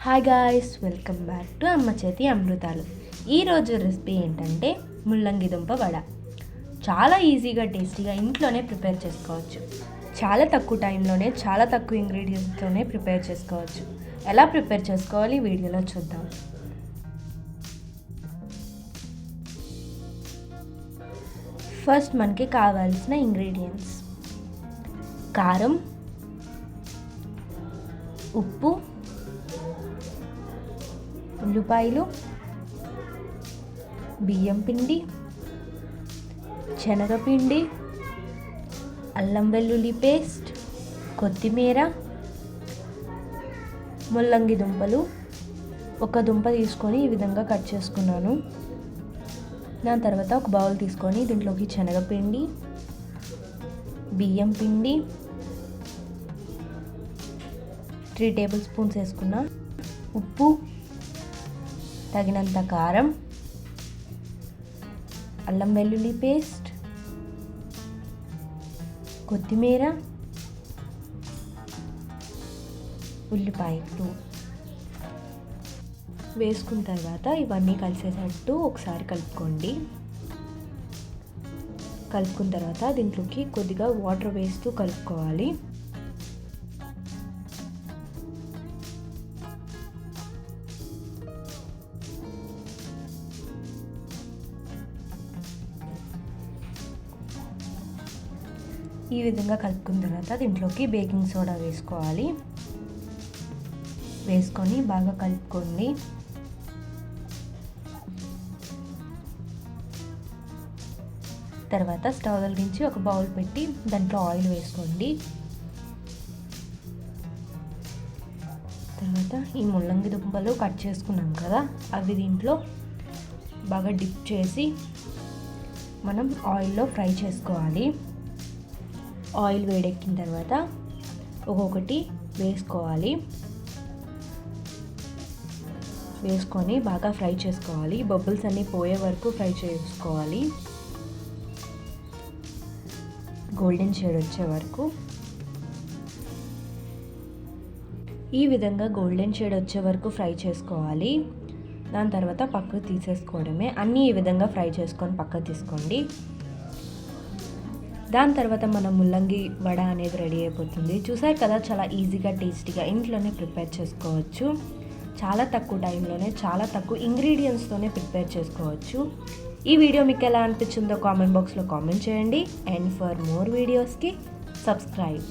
Hi guys, welcome back to అమ్మ చేతి అమృతాలు. ఈరోజు రెసిపీ ఏంటంటే ముల్లంగి దుంప వడ. చాలా ఈజీగా టేస్టీగా ఇంట్లోనే ప్రిపేర్ చేసుకోవచ్చు. చాలా తక్కువ టైంలోనే చాలా తక్కువ ఇంగ్రీడియంట్స్తోనే ప్రిపేర్ చేసుకోవచ్చు. ఎలా ప్రిపేర్ చేసుకోవాలి వీడియోలో చూద్దాం. ఫస్ట్ మనకి కావాల్సిన ఇంగ్రీడియంట్స్: కారం, ఉప్పు, ఉల్లిపాయలు, బియ్యం పిండి, శనగపిండి, అల్లం వెల్లుల్లి పేస్ట్, కొత్తిమీర, ముల్లంగి దుంపలు. ఒక దుంప తీసుకొని ఈ విధంగా కట్ చేసుకున్నాను. దాని తర్వాత ఒక బౌల్ తీసుకొని దీంట్లోకి శనగపిండి, బియ్యం పిండి 3 టేబుల్ స్పూన్స్ వేసుకున్నా, ఉప్పు, తగినంత కారం, అల్లం వెల్లుల్లి పేస్ట్, కొత్తిమీర, ఉల్లిపాయలు వేసుకున్న తర్వాత ఇవన్నీ కలిసేటట్టు ఒకసారి కలుపుకోండి. కలుపుకున్న తర్వాత దీంట్లోకి కొద్దిగా వాటర్ వేస్తూ కలుపుకోవాలి. ఈ విధంగా కలుపుకున్న తర్వాత దీంట్లోకి బేకింగ్ సోడా వేసుకోవాలి. వేసుకొని బాగా కలుపుకోండి. తర్వాత స్టవ్ వెలిగించి ఒక బౌల్ పెట్టి దాంట్లో ఆయిల్ వేసుకోండి. తర్వాత ఈ ముల్లంగి దుంపలు కట్ చేసుకున్నాం కదా, అవి దీంట్లో బాగా డిప్ చేసి మనం ఆయిల్లో ఫ్రై చేసుకోవాలి. ఆయిల్ వేడెక్కిన తర్వాత ఒక్కొక్కటి వేసుకోవాలి. వేసుకొని బాగా ఫ్రై చేసుకోవాలి. బబుల్స్ అన్నీ పోయే వరకు ఫ్రై చేసుకోవాలి. గోల్డెన్ షేడ్ వచ్చే వరకు. ఈ విధంగా గోల్డెన్ షేడ్ వచ్చే వరకు ఫ్రై చేసుకోవాలి. దాని తర్వాత పక్కకు తీసేసుకోవడమే. అన్నీ ఈ విధంగా ఫ్రై చేసుకొని పక్కకు తీసుకోండి. దాని తర్వాత మన ముల్లంగి వడ అనేది రెడీ అయిపోతుంది. చూసారు కదా, చాలా ఈజీగా టేస్టీగా ఇంట్లోనే ప్రిపేర్ చేసుకోవచ్చు. చాలా తక్కువ టైంలోనే చాలా తక్కువ ఇంగ్రీడియంట్స్తోనే ప్రిపేర్ చేసుకోవచ్చు. ఈ వీడియో మీకు ఎలా అనిపించిందో కామెంట్ బాక్స్లో కామెంట్ చేయండి. అండ్ ఫర్ మోర్ వీడియోస్కి సబ్స్క్రైబ్.